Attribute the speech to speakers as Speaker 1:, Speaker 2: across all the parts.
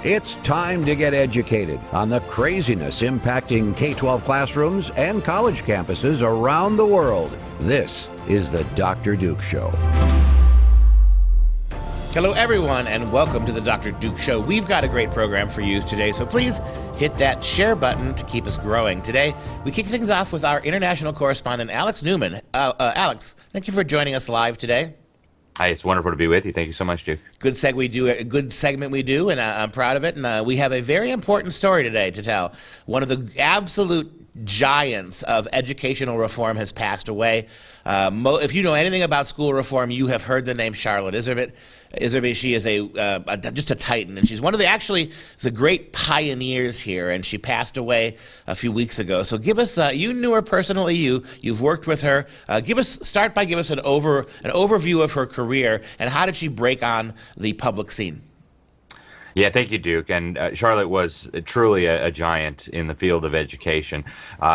Speaker 1: It's time to get educated on the craziness impacting K-12 classrooms and college campuses around the world. This is the Dr. Duke Show.
Speaker 2: Hello, everyone, and welcome to the Dr. Duke Show. We've got a great program for you today, so please hit that share button to keep us growing. Today, we kick things off with our international correspondent, Alex Newman. Alex, thank you for joining us live today.
Speaker 3: Hi, it's wonderful to be with you. Thank you so much, Duke.
Speaker 2: Good segment we do, and I'm proud of it. And we have a very important story today to tell. One of the absolute giants of educational reform has passed away. If you know anything about school reform, you have heard the name Charlotte Iserbyt. She is just a titan, and she's one of the great pioneers here, and she passed away a few weeks ago. So give us, you knew her personally, you've worked with her. Start by giving us an overview of her career, and how did she break on the public scene?
Speaker 3: Yeah, thank you, Duke. And Charlotte was truly a giant in the field of education.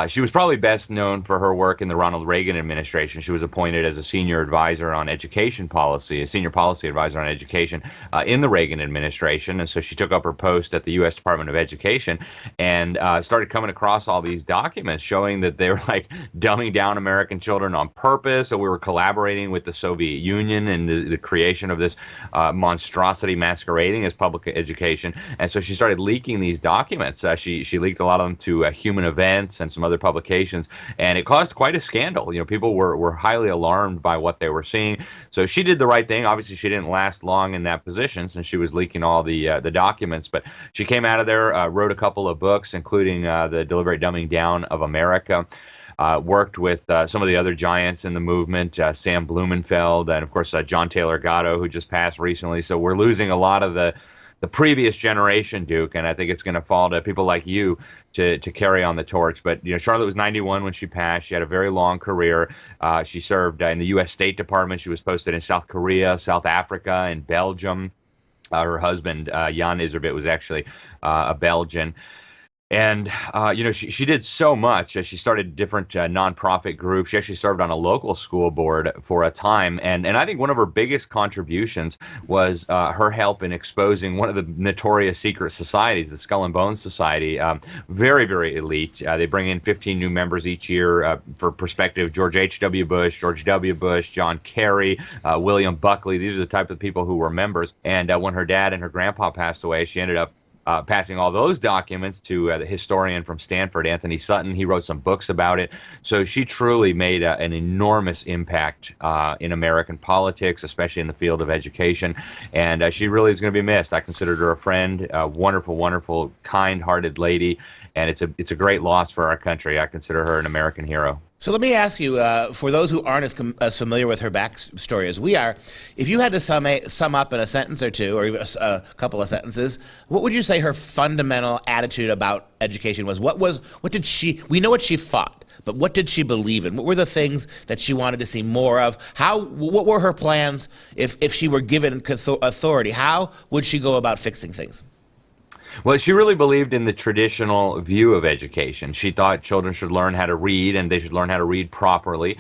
Speaker 3: She was probably best known for her work in the Ronald Reagan administration. She was appointed as a senior advisor on education policy, a senior policy advisor on education in the Reagan administration. And so she took up her post at the U.S. Department of Education and started coming across all these documents showing that they were like dumbing down American children on purpose. So we were collaborating with the Soviet Union in the creation of this monstrosity masquerading as public education. And so she started leaking these documents. She leaked a lot of them to Human Events and some other publications, and it caused quite a scandal. You know, people were highly alarmed by what they were seeing. So she did the right thing. Obviously, she didn't last long in that position since she was leaking all the documents, but she came out of there, wrote a couple of books, including The Deliberate Dumbing Down of America. Worked with some of the other giants in the movement, Sam Blumenfeld, and of course John Taylor Gatto, who just passed recently. So we're losing a lot of the previous generation, Duke, and I think it's going to fall to people like you to carry on the torch. But, you know, Charlotte was 91 when she passed. She had a very long career. She served in the U.S. State Department. She was posted in South Korea, South Africa, and Belgium. Her husband, Jan Iserbyt, was actually a Belgian. And, you know, she did so much. She started different nonprofit groups. She actually served on a local school board for a time. And I think one of her biggest contributions was her help in exposing one of the notorious secret societies, the Skull and Bones Society. Very, very elite. They bring in 15 new members each year. For perspective, George H.W. Bush, George W. Bush, John Kerry, William Buckley. These are the type of people who were members. And when her dad and her grandpa passed away, she ended up passing all those documents to the historian from Stanford, Anthony Sutton. He wrote some books about it. So she truly made an enormous impact in American politics, especially in the field of education. And she really is going to be missed. I considered her a friend, a wonderful, wonderful, kind-hearted lady. And it's a great loss for our country. I consider her an American hero.
Speaker 2: So let me ask you, for those who aren't as familiar with her backstory as we are, if you had to sum up in a sentence or two, or even a couple of sentences, what would you say her fundamental attitude about education was? We know what she fought, but what did she believe in? What were the things that she wanted to see more of? What were her plans if she were given authority? How would she go about fixing things?
Speaker 3: Well, she really believed in the traditional view of education. She thought children should learn how to read, and they should learn how to read properly.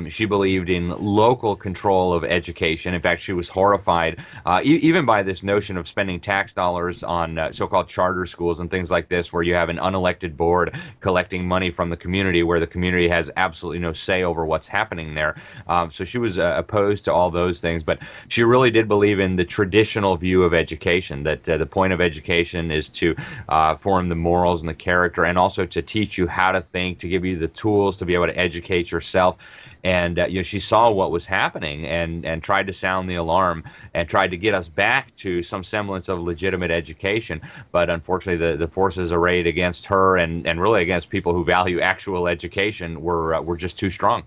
Speaker 3: She believed in local control of education. In fact, she was horrified even by this notion of spending tax dollars on so-called charter schools and things like this, where you have an unelected board collecting money from the community, where the community has absolutely no say over what's happening there. So she was opposed to all those things, but she really did believe in the traditional view of education, that the point of education is to form the morals and the character, and also to teach you how to think, to give you the tools to be able to educate yourself. And you know, she saw what was happening and tried to sound the alarm and tried to get us back to some semblance of legitimate education. But unfortunately, the forces arrayed against her and really against people who value actual education were just too strong.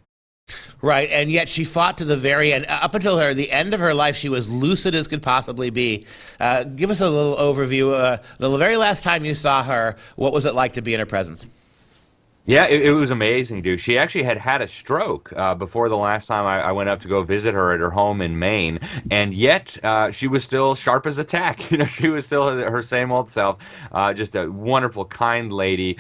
Speaker 2: Right, and yet she fought to the very end. Up until the end of her life, she was lucid as could possibly be. Give us a little overview. The very last time you saw her, what was it like to be in her presence?
Speaker 3: Yeah, it was amazing, dude. She actually had a stroke before the last time I went up to go visit her at her home in Maine, and yet she was still sharp as a tack. You know, she was still her same old self. Just a wonderful, kind lady.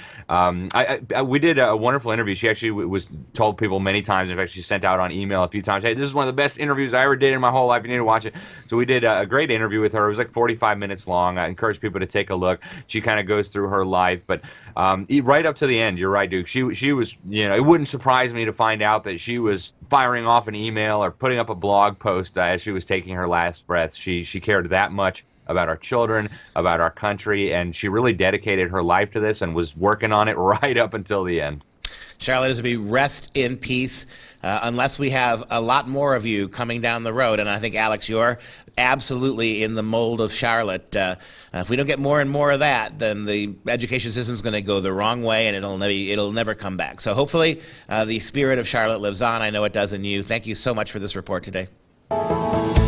Speaker 3: We did a wonderful interview. She actually was told people many times. In fact, she sent out on email a few times, "Hey, this is one of the best interviews I ever did in my whole life. You need to watch it." So we did a great interview with her. It was like 45 minutes long. I encourage people to take a look. She kind of goes through her life, but right up to the end, you're right, Duke. She was, you know, it wouldn't surprise me to find out that she was firing off an email or putting up a blog post as she was taking her last breath. She cared that much about our children, about our country, and she really dedicated her life to this and was working on it right up until the end.
Speaker 2: Charlotte Iserbyt, rest in peace, unless we have a lot more of you coming down the road. And I think, Alex, you're absolutely in the mold of Charlotte. If we don't get more and more of that, then the education system is going to go the wrong way, and it'll never come back. So hopefully the spirit of Charlotte lives on. I know it does in you. Thank you so much for this report today.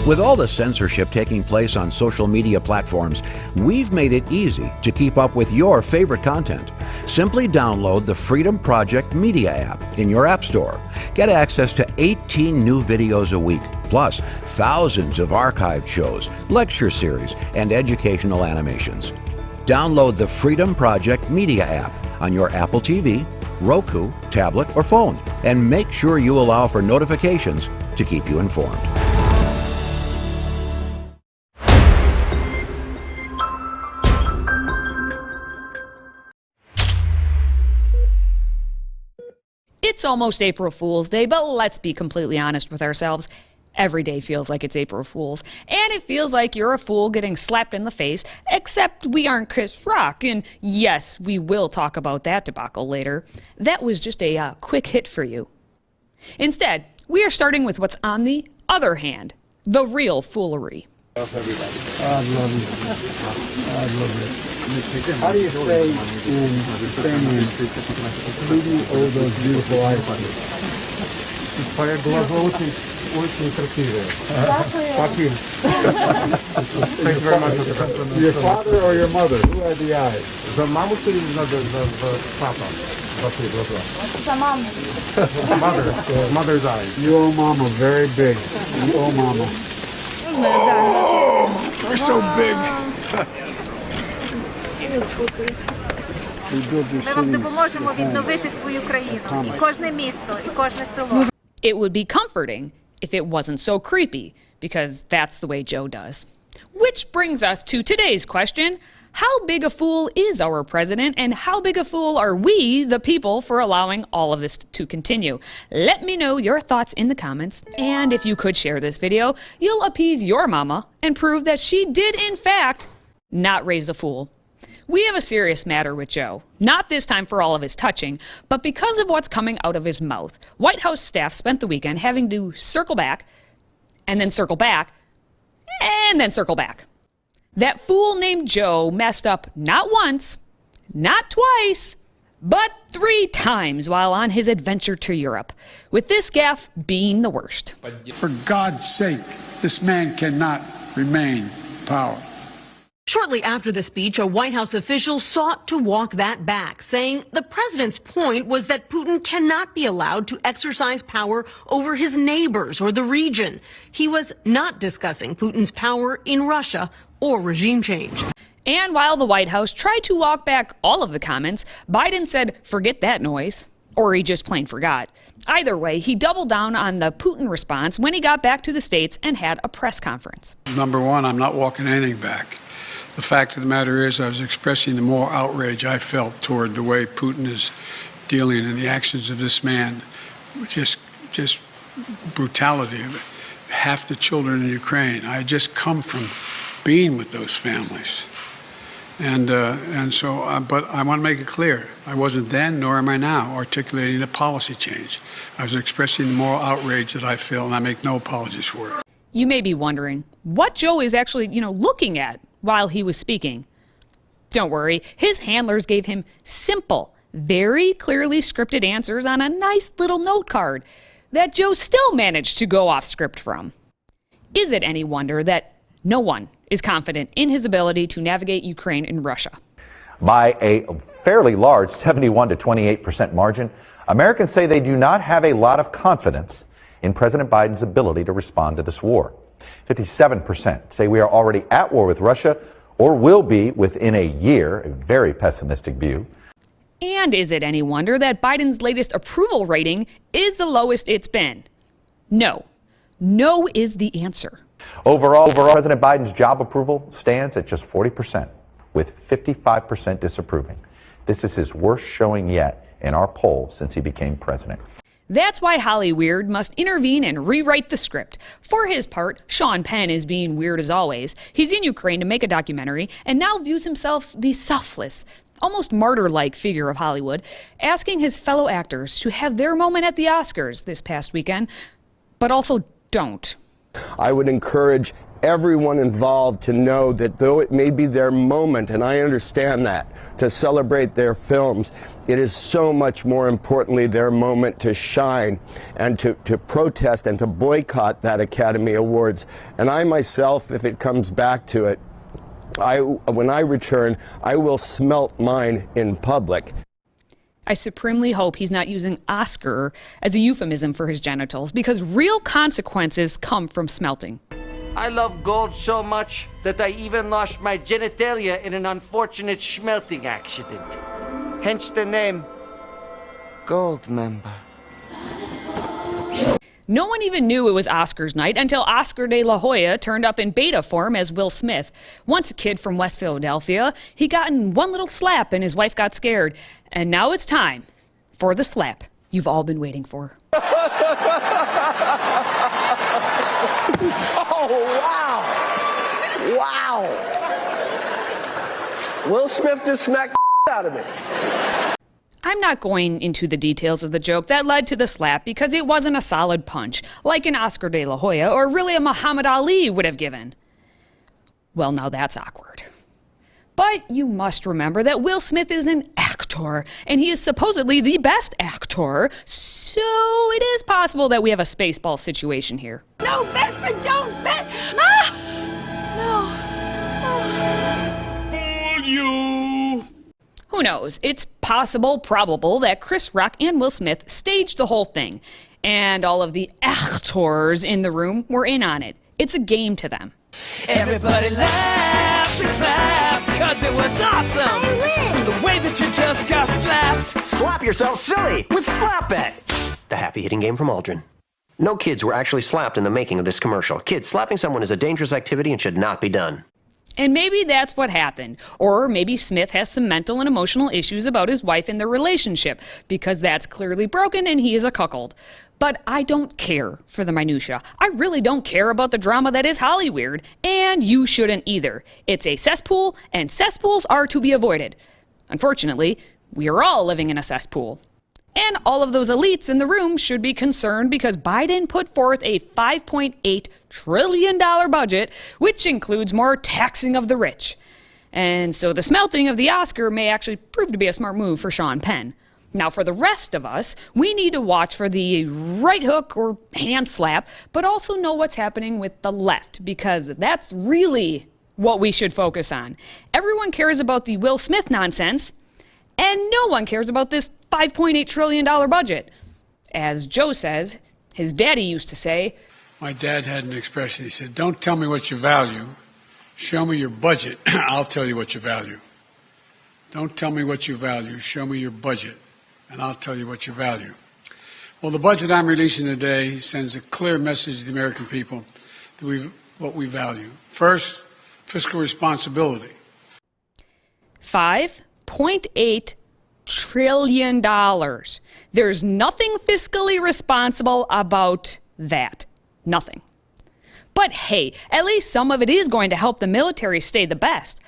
Speaker 1: With all the censorship taking place on social media platforms, we've made it easy to keep up with your favorite content. Simply download the Freedom Project Media app in your app store. Get access to 18 new videos a week, plus thousands of archived shows, lecture series, and educational animations. Download the Freedom Project Media app on your Apple TV, Roku, tablet, or phone, and make sure you allow for notifications to keep you informed.
Speaker 4: It's almost April Fool's Day, but let's be completely honest with ourselves. Every day feels like it's April Fool's, and it feels like you're a fool getting slapped in the face, except we aren't Chris Rock, and yes, we will talk about that debacle later. That was just a quick hit for you. Instead, we are starting with what's on the other hand, the real foolery.
Speaker 5: I love it. How do you say in Ukrainian, "Люди, all those beautiful eyes"? Твои глаза очень красивые. Спасибо. Thank you very much. Your father or your mother? Who had the eyes? The mama or the papa? The mama. Mother's eyes. You owe mama very big. You owe mama. Oh, we're so big.
Speaker 6: Ми вам допоможемо відновити свою країну, і кожне місто, і кожне село.
Speaker 4: It would be comforting if it wasn't so creepy, because that's the way Joe does. Which brings us to today's question. How big a fool is our president, and how big a fool are we, the people, for allowing all of this to continue? Let me know your thoughts in the comments, and if you could share this video, you'll appease your mama and prove that she did, in fact, not raise a fool. We have a serious matter with Joe. Not this time for all of his touching, but because of what's coming out of his mouth. White House staff spent the weekend having to circle back, and then circle back, and then circle back. That fool named Joe messed up not once, not twice, but 3 times while on his adventure to Europe, with this gaffe being the worst.
Speaker 7: For God's sake, this man cannot remain in power.
Speaker 8: Shortly after the speech, a White House official sought to walk that back, saying the president's point was that Putin cannot be allowed to exercise power over his neighbors or the region. He was not discussing Putin's power in Russia or regime change.
Speaker 4: And while the White House tried to walk back all of the comments, Biden said, forget that noise. Or he just plain forgot. Either way, he doubled down on the Putin response when he got back to the States and had a press conference.
Speaker 7: Number one, I'm not walking anything back. The fact of the matter is I was expressing the moral outrage I felt toward the way Putin is dealing in the actions of this man. Just brutality of it. Half the children in Ukraine. I just come from being with those families. And so, but I want to make it clear, I wasn't then, nor am I now, articulating a policy change. I was expressing the moral outrage that I feel, and I make no apologies for it.
Speaker 4: You may be wondering what Joe is actually, looking at while he was speaking. Don't worry, his handlers gave him simple, very clearly scripted answers on a nice little note card that Joe still managed to go off script from. Is it any wonder that no one is confident in his ability to navigate Ukraine and Russia?
Speaker 9: by a fairly large 71 to 28% margin. Americans say they do not have a lot of confidence in President Biden's ability to respond to this war. 57% say we are already at war with Russia or will be within a year, a very pessimistic view.
Speaker 4: And is it any wonder that Biden's latest approval rating is the lowest it's been? No. No is the answer.
Speaker 9: Overall, President Biden's job approval stands at just 40%, with 55% disapproving. This is his worst showing yet in our poll since he became president.
Speaker 4: That's why Hollyweird must intervene and rewrite the script. For his part, Sean Penn is being weird as always. He's in Ukraine to make a documentary and now views himself the selfless, almost martyr-like figure of Hollywood, asking his fellow actors to have their moment at the Oscars this past weekend, but also don't.
Speaker 10: I would encourage everyone involved to know that though it may be their moment, and I understand that, to celebrate their films, it is so much more importantly their moment to shine and to protest and to boycott that Academy Awards. And I myself, if it comes back to it, when I return, I will smelt mine in public.
Speaker 4: I supremely hope he's not using Oscar as a euphemism for his genitals, because real consequences come from smelting.
Speaker 11: I love gold so much that I even lost my genitalia in an unfortunate smelting accident. Hence the name Gold Member.
Speaker 4: No one even knew it was Oscars night until Oscar de la Hoya turned up in beta form as Will Smith. Once a kid from West Philadelphia, he got in one little slap and his wife got scared. And now it's time for the slap you've all been waiting for.
Speaker 10: Oh, wow! Wow! Will Smith just smacked the out of me.
Speaker 4: I'm not going into the details of the joke that led to the slap because it wasn't a solid punch, like an Oscar de la Hoya or really a Muhammad Ali would have given. Well, now that's awkward. But you must remember that Will Smith is an actor, and he is supposedly the best actor, so it is possible that we have a Spaceball situation here.
Speaker 12: No, Vesper, don't! Ah! No.
Speaker 13: Fool you!
Speaker 4: Who knows? It's possible, probable, that Chris Rock and Will Smith staged the whole thing, and all of the actors in the room were in on it. It's a game to them.
Speaker 13: Everybody laughed and clapped, cause it was awesome! The way that you just got slapped!
Speaker 14: Slap yourself silly with Slap It! The happy hitting game from Aldrin. No kids were actually slapped in the making of this commercial. Kids, slapping someone is a dangerous activity and should not be done.
Speaker 4: And maybe that's what happened. Or maybe Smith has some mental and emotional issues about his wife and their relationship, because that's clearly broken and he is a cuckold. But I don't care for the minutia. I really don't care about the drama that is Hollyweird, and you shouldn't either. It's a cesspool, and cesspools are to be avoided. Unfortunately, we are all living in a cesspool. And all of those elites in the room should be concerned because Biden put forth a $5.8 trillion budget, which includes more taxing of the rich. And so the smelting of the Oscar may actually prove to be a smart move for Sean Penn. Now, for the rest of us, we need to watch for the right hook or hand slap, but also know what's happening with the left, because that's really what we should focus on. Everyone cares about the Will Smith nonsense, and no one cares about this $5.8 trillion budget. As Joe says, his daddy used to say,
Speaker 7: My dad had an expression. He said, don't tell me what you value. Show me your budget. I'll tell you what you value. Don't tell me what you value. Show me your budget, and I'll tell you what you value. Well, the budget I'm releasing today sends a clear message to the American people that what we value. First, fiscal responsibility.
Speaker 4: $5.8 trillion. There's nothing fiscally responsible about that. Nothing. But hey, at least some of it is going to help the military stay the best.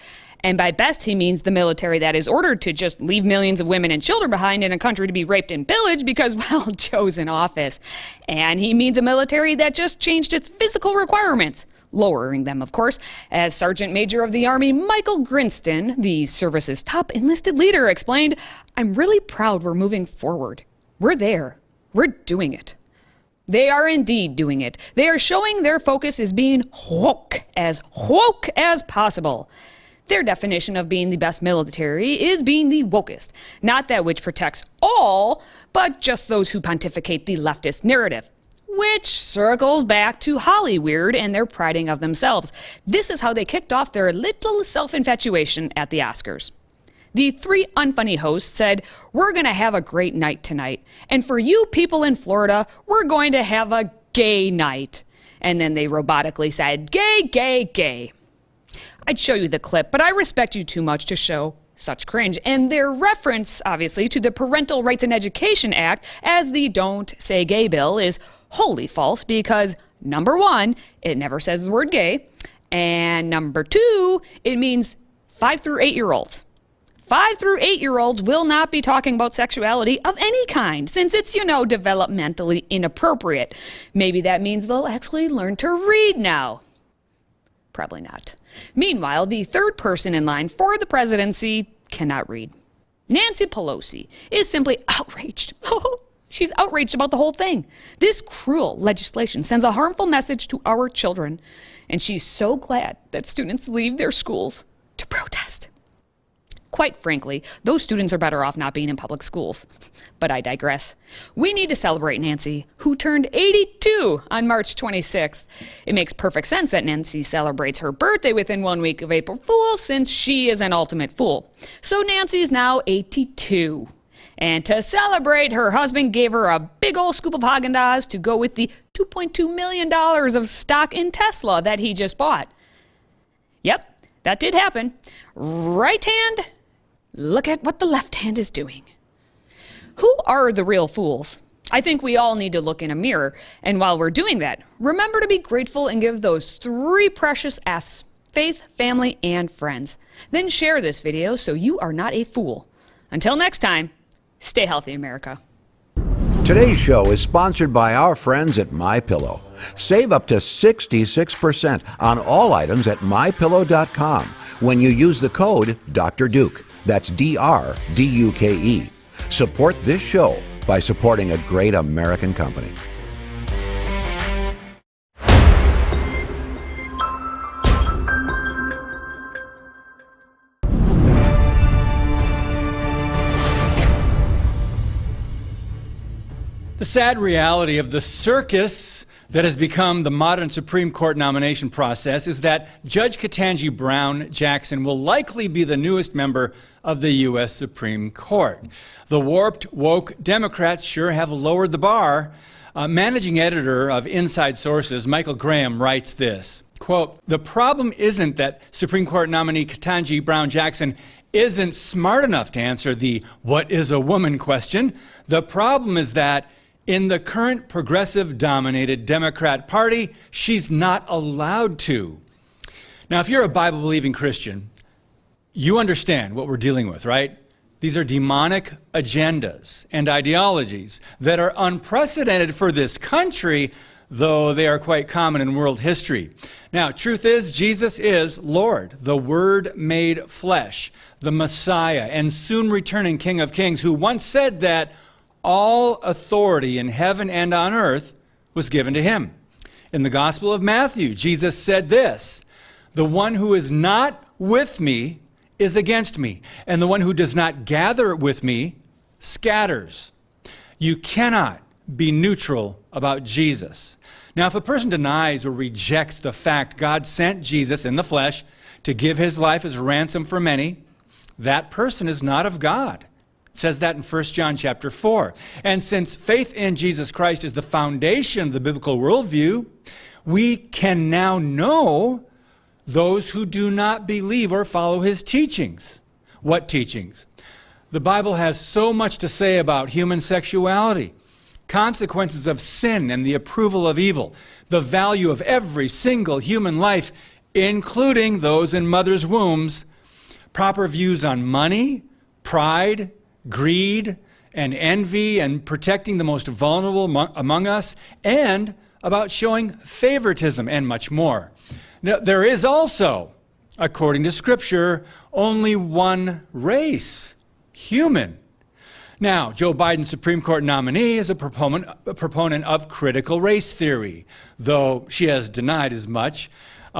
Speaker 4: And by best, he means the military that is ordered to just leave millions of women and children behind in a country to be raped and pillaged because, well, Joe's in office. And he means a military that just changed its physical requirements, lowering them, of course, as Sergeant Major of the Army Michael Grinston, the service's top enlisted leader, explained, I'm really proud we're moving forward. We're there. We're doing it. They are indeed doing it. They are showing their focus is being woke as possible. Their definition of being the best military is being the wokest, not that which protects all, but just those who pontificate the leftist narrative, which circles back to Hollyweird and their priding of themselves. This is how they kicked off their little self-infatuation at the Oscars. The three unfunny hosts said, "We're going to have a great night tonight. And for you people in Florida, we're going to have a gay night." And then they robotically said, "Gay, gay, gay." I'd show you the clip, but I respect you too much to show such cringe. And their reference, obviously, to the Parental Rights and Education Act as the Don't Say Gay bill is wholly false because, number one, it never says the word gay, and number two, it means 5 through 8-year-olds. 5 through 8-year-olds will not be talking about sexuality of any kind, since it's, developmentally inappropriate. Maybe that means they'll actually learn to read now. Probably not. Meanwhile, the third person in line for the presidency cannot read. Nancy Pelosi is simply outraged. She's outraged about the whole thing. This cruel legislation sends a harmful message to our children, and she's so glad that students leave their schools to protest. Quite frankly, those students are better off not being in public schools. But I digress. We need to celebrate Nancy, who turned 82 on March 26th. It makes perfect sense that Nancy celebrates her birthday within 1 week of April Fool's, since she is an ultimate fool. So Nancy's now 82. And to celebrate, her husband gave her a big old scoop of Haagen-Dazs to go with the $2.2 million of stock in Tesla that he just bought. Yep, that did happen. Right hand? Look at what the left hand is doing. Who are the real fools? I think we all need to look in a mirror, and while we're doing that, remember to be grateful and give those 3 precious F's: faith, family, and friends. Then share this video so you are not a fool. Until next time, stay healthy, America.
Speaker 1: Today's show is sponsored by our friends at MyPillow. Save up to 66% on all items at MyPillow.com when you use the code Dr. Duke. That's DRDUKE. Support this show by supporting a great American company.
Speaker 15: The sad reality of the circus that has become the modern Supreme Court nomination process is that Judge Ketanji Brown Jackson will likely be the newest member of the U.S. Supreme Court. The warped, woke Democrats sure have lowered the bar. Managing editor of Inside Sources, Michael Graham, writes this, quote, "The problem isn't that Supreme Court nominee Ketanji Brown Jackson isn't smart enough to answer the what is a woman question. The problem is that in the current progressive-dominated Democrat Party, she's not allowed to." Now, if you're a Bible-believing Christian, you understand what we're dealing with, right? These are demonic agendas and ideologies that are unprecedented for this country, though they are quite common in world history. Now, truth is, Jesus is Lord, the Word made flesh, the Messiah, and soon returning King of Kings, who once said that all authority in heaven and on earth was given to him. In the Gospel of Matthew, Jesus said this, "The one who is not with me is against me, and the one who does not gather with me scatters." You cannot be neutral about Jesus. Now, if a person denies or rejects the fact God sent Jesus in the flesh to give his life as a ransom for many, that person is not of God. It says that in 1 John chapter 4. And since faith in Jesus Christ is the foundation of the biblical worldview, we can now know those who do not believe or follow his teachings. What teachings? The Bible has so much to say about human sexuality, consequences of sin and the approval of evil, the value of every single human life, including those in mothers' wombs, proper views on money, pride, greed, and envy, and protecting the most vulnerable among us, and about showing favoritism, and much more. Now, there is also, according to Scripture, only one race, human. Now, Joe Biden's Supreme Court nominee is a proponent of critical race theory, though she has denied as much.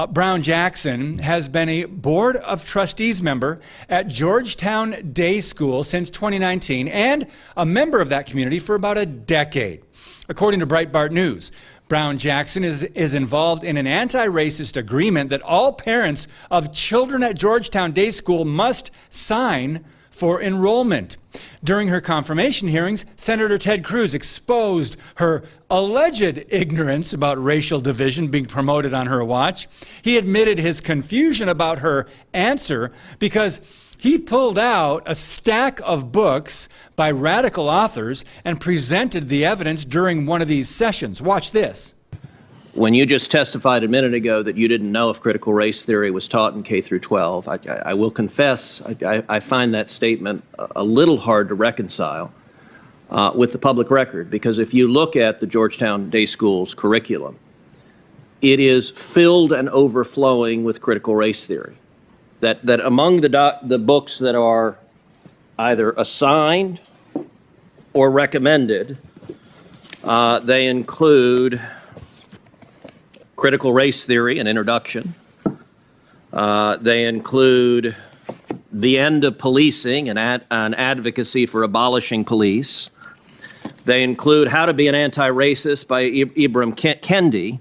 Speaker 15: Brown Jackson has been a Board of Trustees member at Georgetown Day School since 2019 and a member of that community for about a decade. According to Breitbart News, Brown Jackson is involved in an anti-racist agreement that all parents of children at Georgetown Day School must sign for enrollment. During her confirmation hearings, Senator Ted Cruz exposed her alleged ignorance about racial division being promoted on her watch. He admitted his confusion about her answer because he pulled out a stack of books by radical authors and presented the evidence during one of these sessions. Watch this.
Speaker 16: When you just testified a minute ago that you didn't know if critical race theory was taught in K through 12, I will confess I find that statement a little hard to reconcile with the public record, because if you look at the Georgetown Day School's curriculum, it is filled and overflowing with critical race theory. That among the books that are either assigned or recommended, they include Critical Race Theory, an introduction. They include The End of Policing, an advocacy for abolishing police. They include How to Be an Anti-Racist by Ibram Kendi.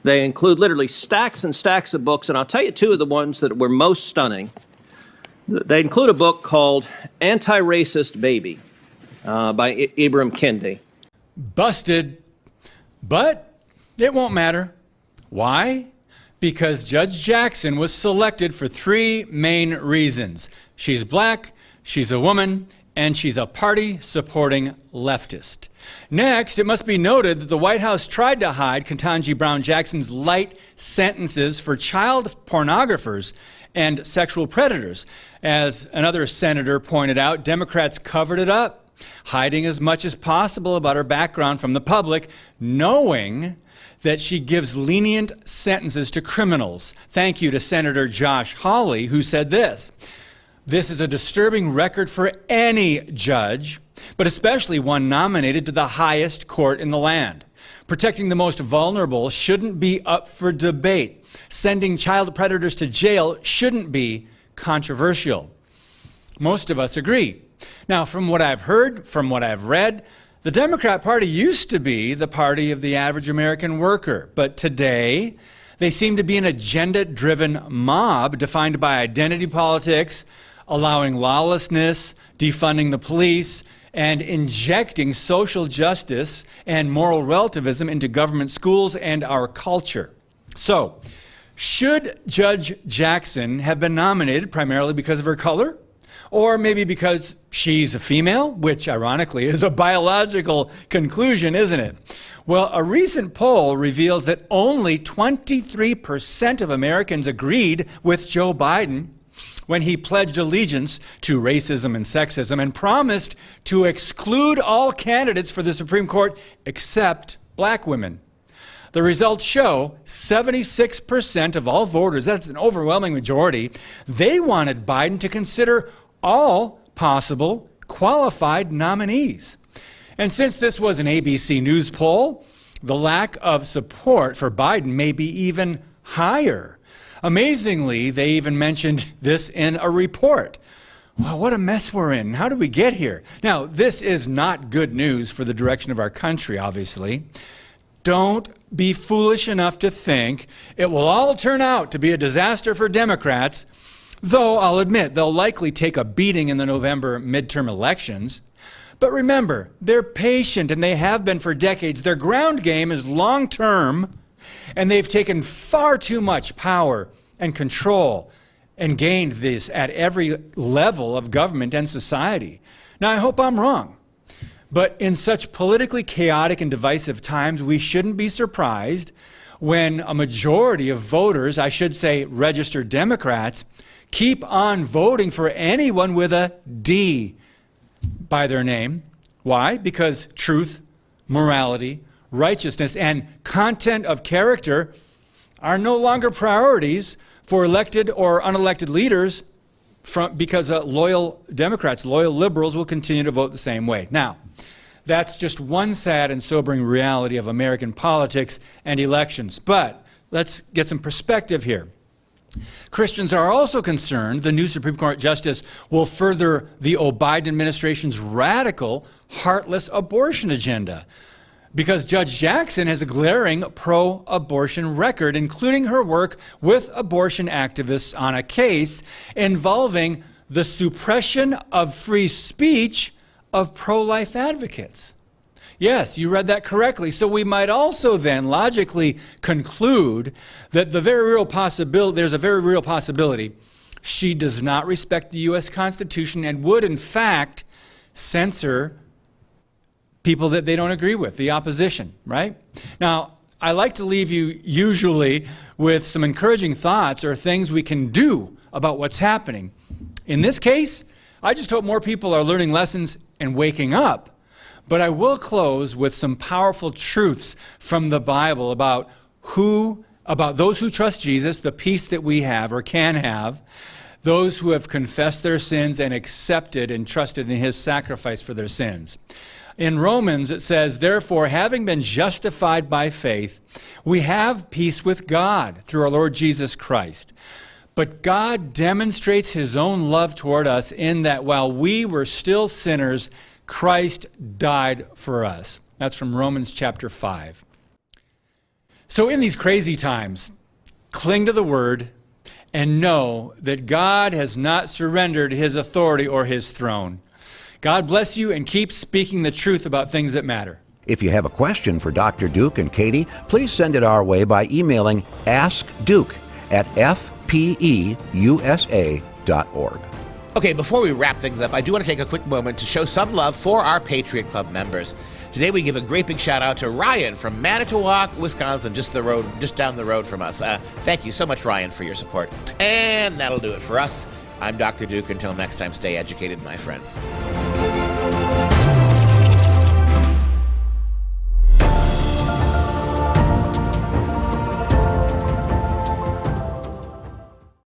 Speaker 16: They include literally stacks and stacks of books, and I'll tell you two of the ones that were most stunning. They include a book called Anti-Racist Baby by Ibram Kendi.
Speaker 15: Busted, but it won't matter. Why? Because Judge Jackson was selected for three main reasons. She's black, she's a woman, and she's a party-supporting leftist. Next, it must be noted that the White House tried to hide Ketanji Brown Jackson's light sentences for child pornographers and sexual predators. As another senator pointed out, Democrats covered it up, hiding as much as possible about her background from the public, knowing that she gives lenient sentences to criminals. Thank you to Senator Josh Hawley, who said this: "This is a disturbing record for any judge, but especially one nominated to the highest court in the land. Protecting the most vulnerable shouldn't be up for debate. Sending child predators to jail shouldn't be controversial." Most of us agree. Now, from what I've heard, from what I've read, the Democrat Party used to be the party of the average American worker, but today they seem to be an agenda-driven mob defined by identity politics, allowing lawlessness, defunding the police, and injecting social justice and moral relativism into government schools and our culture. So, should Judge Jackson have been nominated primarily because of her color? Or maybe because she's a female, which ironically is a biological conclusion, isn't it? Well, a recent poll reveals that only 23% of Americans agreed with Joe Biden when he pledged allegiance to racism and sexism and promised to exclude all candidates for the Supreme Court except black women. The results show 76% of all voters, that's an overwhelming majority, they wanted Biden to consider all possible qualified nominees. And since this was an ABC News poll, the lack of support for Biden may be even higher. Amazingly, they even mentioned this in a report. Wow, what a mess we're in. How did we get here? Now, this is not good news for the direction of our country, obviously. Don't be foolish enough to think it will all turn out to be a disaster for Democrats, though I'll admit they'll likely take a beating in the November midterm elections. But remember, they're patient, and they have been for decades. Their ground game is long-term, and they've taken far too much power and control and gained this at every level of government and society. Now, I hope I'm wrong, but in such politically chaotic and divisive times, we shouldn't be surprised when a majority of voters, I should say registered Democrats, keep on voting for anyone with a D by their name. Why? Because truth, morality, righteousness, and content of character are no longer priorities for elected or unelected leaders because loyal Democrats, loyal liberals will continue to vote the same way. Now, that's just one sad and sobering reality of American politics and elections. But let's get some perspective here. Christians are also concerned the new Supreme Court justice will further the Biden administration's radical, heartless abortion agenda, because Judge Jackson has a glaring pro-abortion record, including her work with abortion activists on a case involving the suppression of free speech of pro-life advocates. Yes, you read that correctly. So we might also then logically conclude that there's a very real possibility she does not respect the U.S. Constitution and would, in fact, censor people that they don't agree with, the opposition, right? Now, I like to leave you usually with some encouraging thoughts or things we can do about what's happening. In this case, I just hope more people are learning lessons and waking up. But I will close with some powerful truths from the Bible about those who trust Jesus, the peace that we have or can have, those who have confessed their sins and accepted and trusted in his sacrifice for their sins. In Romans, it says, therefore, having been justified by faith, we have peace with God through our Lord Jesus Christ. But God demonstrates his own love toward us in that while we were still sinners, Christ died for us. That's from Romans chapter 5. So in these crazy times, cling to the word and know that God has not surrendered his authority or his throne. God bless you and keep speaking the truth about things that matter.
Speaker 1: If you have a question for Dr. Duke and Katie, please send it our way by emailing askduke@fpeusa.org.
Speaker 2: Okay, before we wrap things up, I do want to take a quick moment to show some love for our Patriot Club members. Today we give a great big shout out to Ryan from Manitowoc, Wisconsin, just down the road from us. Thank you so much, Ryan, for your support. And that'll do it for us. I'm Dr. Duke. Until next time, stay educated, my friends.